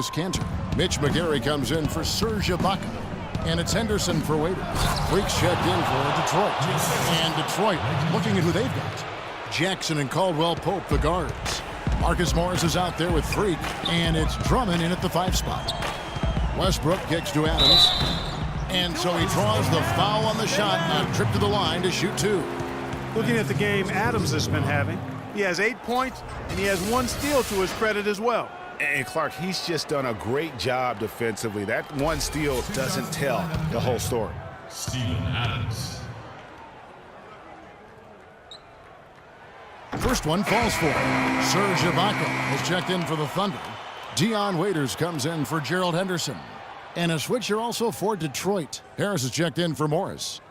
Cantor. Mitch McGarry comes in for Serge Ibaka. And it's Henderson for Waiters. Freaks checked in for Detroit. And Detroit looking at who they've got. Jackson and Caldwell Pope, the guards. Marcus Morris is out there with Freak. And it's Drummond in at the 5 spot. Westbrook kicks to Adams. And so he draws the foul on the shot on a trip to the line to shoot 2. Looking at the game Adams has been having, he has 8 points, and he has 1 steal to his credit as well. And Clark, he's just done a great job defensively. That 1 steal doesn't tell the whole story. Steven Adams. First one falls for Serge Ibaka has checked in for the Thunder. Dion Waiters comes in for Gerald Henderson. And a switcher also for Detroit. Harris has checked in for Morris.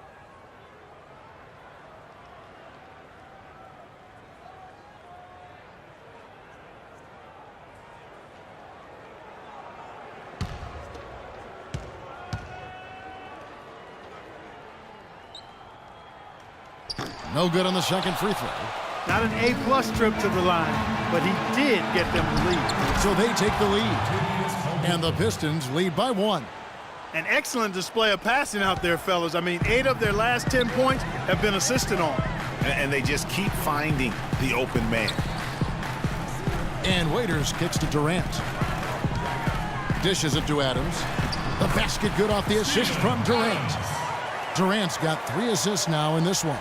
No good on the second free throw. Not an A-plus trip to the line, but he did get them the lead. So they take the lead. And the Pistons lead by 1. An excellent display of passing out there, fellas. I mean, 8 of their last 10 points have been assisted on. And they just keep finding the open man. And Waiters kicks to Durant. Dishes it to Adams. The basket good off the assist from Durant. Durant's got 3 assists now in this one.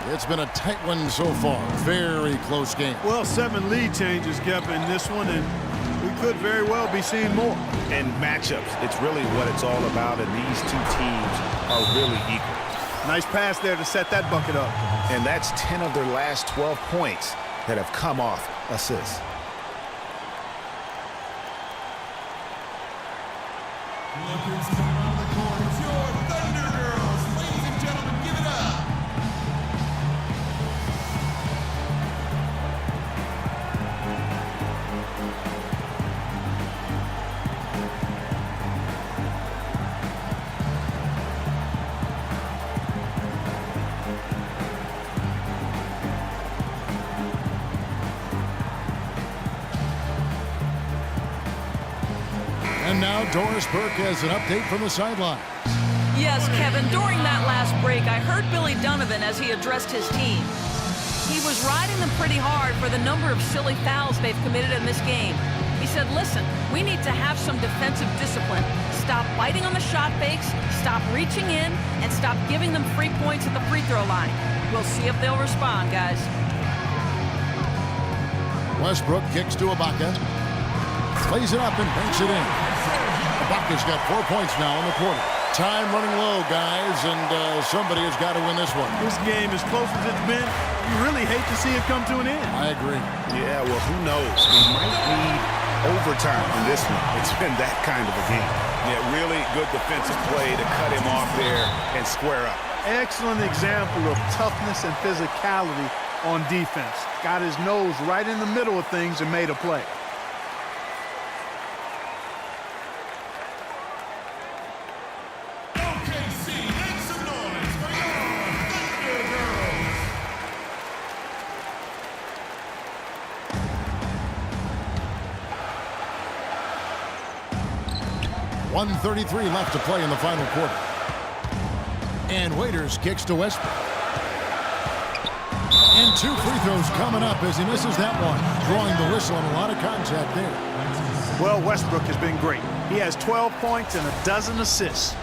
It's been a tight one so far. Very close game. Well, 7 lead changes, Kevin, in this one, and we could very well be seeing more. And matchups, it's really what it's all about, and these 2 teams are really equal. Nice pass there to set that bucket up. And that's 10 of their last 12 points that have come off assists. Lookers come around the corner. It's your Thunder Girls. Ladies and gentlemen, give it up. And now Doris Burke has an update from the sideline. Yes, Kevin, during that last break, I heard Billy Donovan as he addressed his team. He was riding them pretty hard for the number of silly fouls they've committed in this game. He said, listen, we need to have some defensive discipline. Stop biting on the shot fakes, stop reaching in, and stop giving them free points at the free throw line. We'll see if they'll respond, guys. Westbrook kicks to Ibaka. Plays it up and banks it in. Ibaka's got 4 points now in the quarter. Time running low, guys, and somebody has got to win this one. This game, as close as it's been, you really hate to see it come to an end. I agree. Yeah, well, who knows? We might need overtime in this one. It's been that kind of a game. Yeah, really good defensive play to cut him off there and square up. Excellent example of toughness and physicality on defense. Got his nose right in the middle of things and made a play. .133 left to play in the final quarter. And Waiters kicks to Westbrook. And 2 free throws coming up as he misses that one. Drawing the whistle and a lot of contact there. Well, Westbrook has been great. He has 12 points and a dozen assists.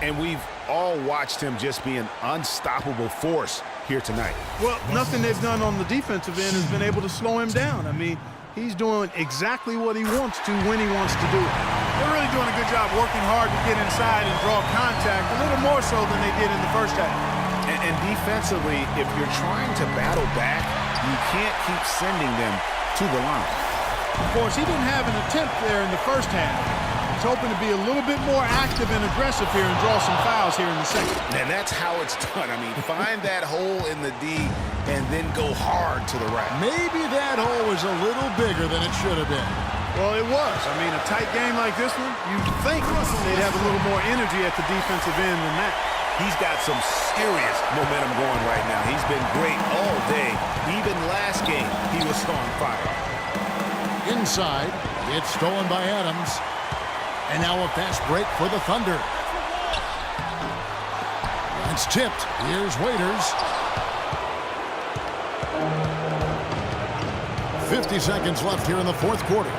And we've all watched him just be an unstoppable force here tonight. Well, nothing they've done on the defensive end has been able to slow him down. I mean, he's doing exactly what he wants to when he wants to do it. They're really doing a good job working hard to get inside and draw contact, a little more so than they did in the first half. And defensively, if you're trying to battle back, you can't keep sending them to the line. Of course, he didn't have an attempt there in the first half. He's hoping to be a little bit more active and aggressive here and draw some fouls here in the second. And that's how it's done. I mean, find that hole in the D and then go hard to the right. Maybe that hole was a little bigger than it should have been. Well, it was. I mean, a tight game like this one, you'd think they'd have a little more energy at the defensive end than that. He's got some serious momentum going right now. He's been great all day. Even last game, he was on fire. inside. It's stolen by Adams. And now a fast break for the Thunder. It's tipped. Here's Waiters. 50 seconds left here in the fourth quarter.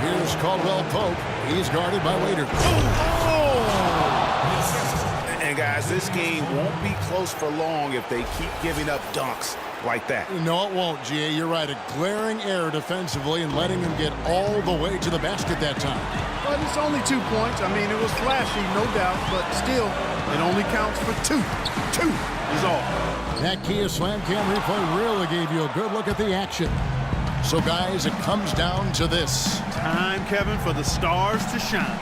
Here's Caldwell Pope. He's guarded by Waiters. And guys, this game won't be close for long if they keep giving up dunks like that. No, it won't, G.A. You're right. A glaring error defensively and letting them get all the way to the basket that time. But it's only 2 points. I mean, it was flashy, no doubt, but still, it only counts for 2. 2 is all. That Kia Slam Cam replay really gave you a good look at the action. So, guys, it comes down to this. Time, Kevin, for the stars to shine.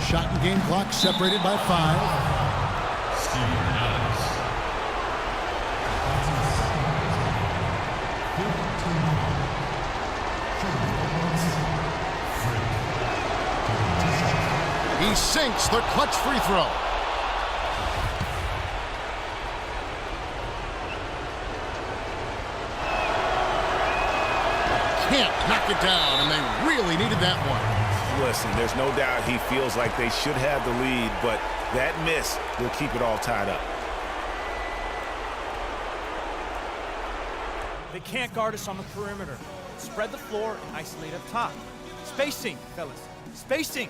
Shot and game clock separated by 5. He sinks the clutch free throw. Can't knock it down, and they really needed that one. Listen, there's no doubt he feels like they should have the lead, but that miss will keep it all tied up. They can't guard us on the perimeter. Spread the floor and isolate up top. Spacing, fellas. Spacing.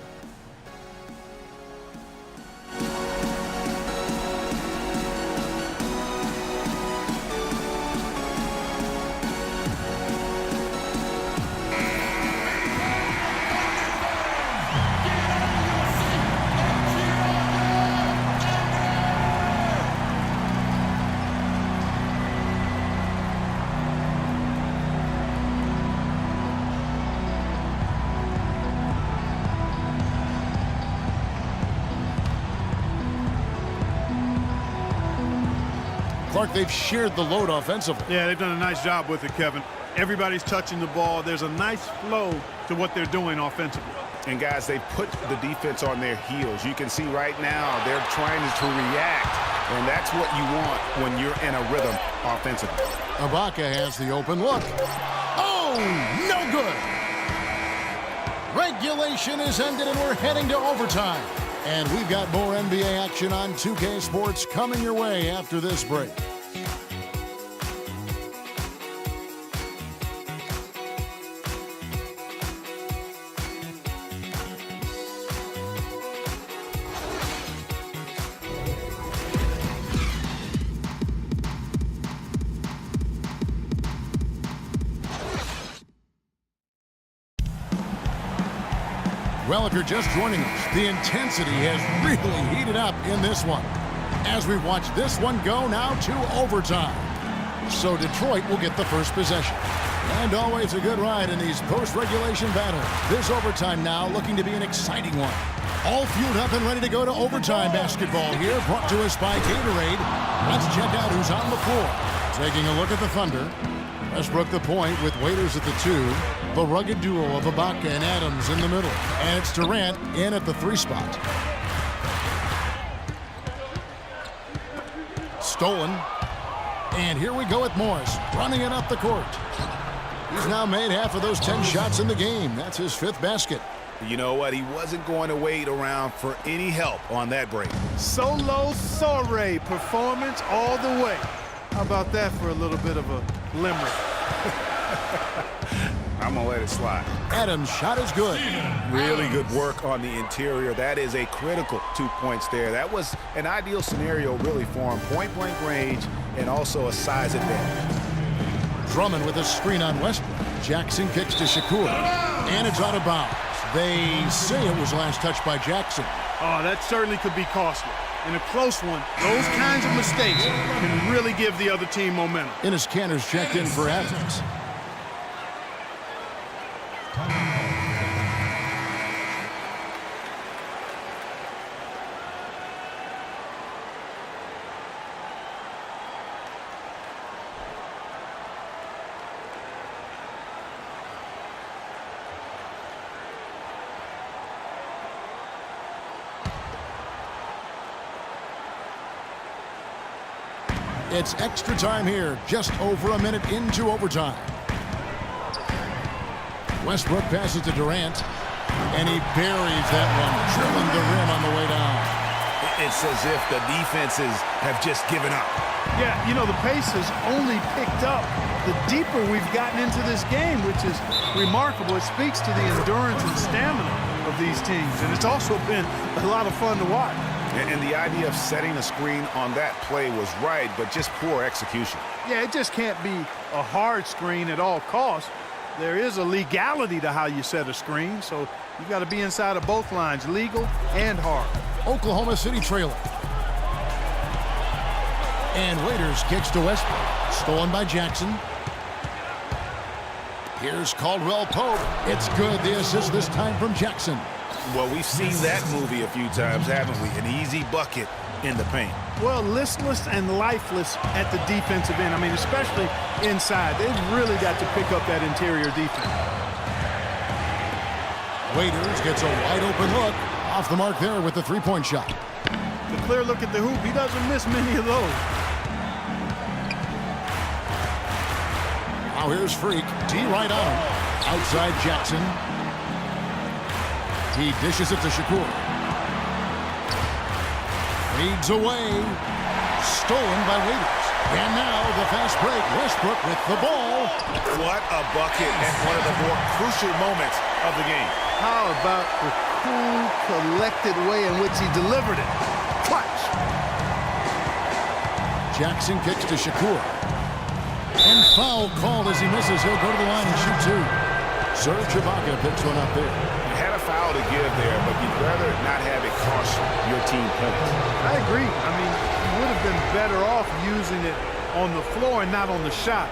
Clark, they've shared the load offensively. Yeah, they've done a nice job with it, Kevin. Everybody's touching the ball. There's a nice flow to what they're doing offensively. And, guys, they put the defense on their heels. You can see right now they're trying to react, and that's what you want when you're in a rhythm offensively. Ibaka has the open look. Oh, no good. Regulation is ended, and we're heading to overtime. And we've got more NBA action on 2K Sports coming your way after this break. Well, if you're just joining us, the intensity has really heated up in this one. As we watch this one go now to overtime. So Detroit will get the first possession. And always a good ride in these post-regulation battles. This overtime now looking to be an exciting one. All fueled up and ready to go to overtime basketball here, brought to us by Gatorade. Let's check out who's on the floor. Taking a look at the Thunder. Westbrook the point with Waiters at the 2. The rugged duo of Ibaka and Adams in the middle. And it's Durant in at the 3 spot. Stolen. And here we go with Morris, running it up the court. He's now made half of those 10 shots in the game. That's his 5th basket. You know what? He wasn't going to wait around for any help on that break. Solo soiree performance all the way. How about that for a little bit of a limerick? I'm going to let it slide. Adams' shot is good. Really good work on the interior. That is a critical 2 points there. That was an ideal scenario really for him. Point-blank range and also a size advantage. Drummond with a screen on Westbrook. Jackson kicks to Shakur. And it's out of bounds. They say it was last touched by Jackson. Oh, that certainly could be costly. In a close one, those kinds of mistakes can really give the other team momentum. Enes Kanter's checked in for Adams. It's extra time here, just over a minute into overtime. Westbrook passes to Durant, and he buries that one, drilling the rim on the way down. It's as if the defenses have just given up. Yeah, you know, the pace has only picked up the deeper we've gotten into this game, which is remarkable. It speaks to the endurance and stamina of these teams, and it's also been a lot of fun to watch. And the idea of setting a screen on that play was right, but just poor execution. Yeah, it just can't be a hard screen at all costs. There is a legality to how you set a screen, so you've got to be inside of both lines, legal and hard. Oklahoma City trailing. And Waiters kicks to Westbrook. Stolen by Jackson. Here's Caldwell Pope. It's good. The assist this time from Jackson. Well, we've seen that movie a few times, haven't we? An easy bucket in the paint. Well, listless and lifeless at the defensive end. I mean, especially inside. They've really got to pick up that interior defense. Waiters gets a wide open look. Off the mark there with the three-point shot. The clear look at the hoop. He doesn't miss many of those. Now here's Freak. D right on him. Outside Jackson. He dishes it to Shakur. Leads away. Stolen by Waiters. And now the fast break. Westbrook with the ball. What a bucket at one of the more crucial moments of the game. How about the cool, collected way in which he delivered it? Clutch. Jackson kicks to Shakur. And foul called as he misses. He'll go to the line and shoot two. Serge Ibaka picks one up there. You had a foul to give there, but you'd rather not have it cost your team points. I agree. I mean, you would have been better off using it on the floor and not on the shot.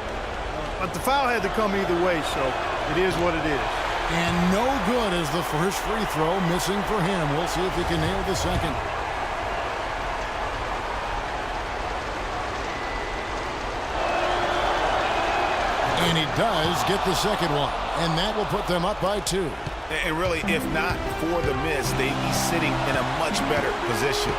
But the foul had to come either way, so it is what it is. And no good as the first free throw, missing for him. We'll see if he can nail the second. And he does get the second one. And that will put them up by 2. And really, if not for the miss, they'd be sitting in a much better position.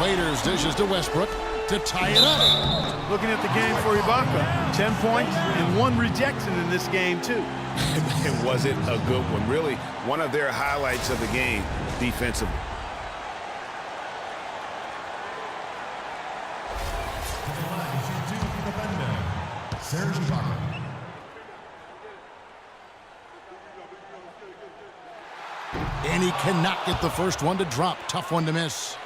Waiters dishes to Westbrook to tie it up. Looking at the game for Ibaka, 10 points and 1 rejection in this game, too. And was it a good one? Really, one of their highlights of the game defensively. Serge Ibaka. And he cannot get the first one to drop. Tough one to miss.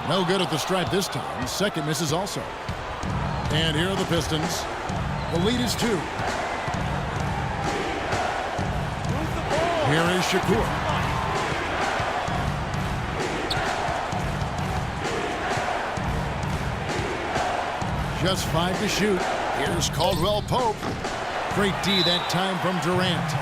No good at the stripe this time. Second misses also. And here are the Pistons. The lead is 2. Here is Shakur. Just 5 to shoot. Here's Caldwell Pope. Great D that time from Durant.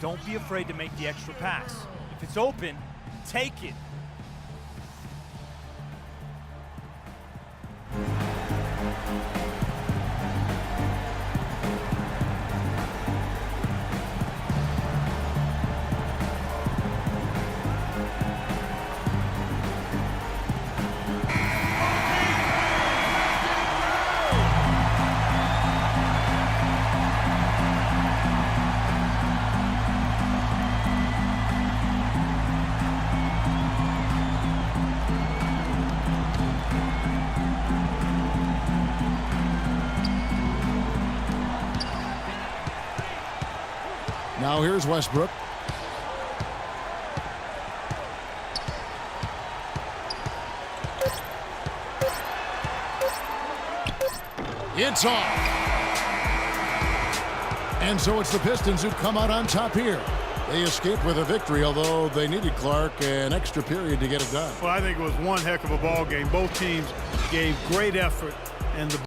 Don't be afraid to make the extra pass. If it's open, take it. Now here's Westbrook. It's off. And so it's the Pistons who come out on top here. They escaped with a victory, although they needed Clark an extra period to get it done. Well, I think it was one heck of a ball game. Both teams gave great effort, and the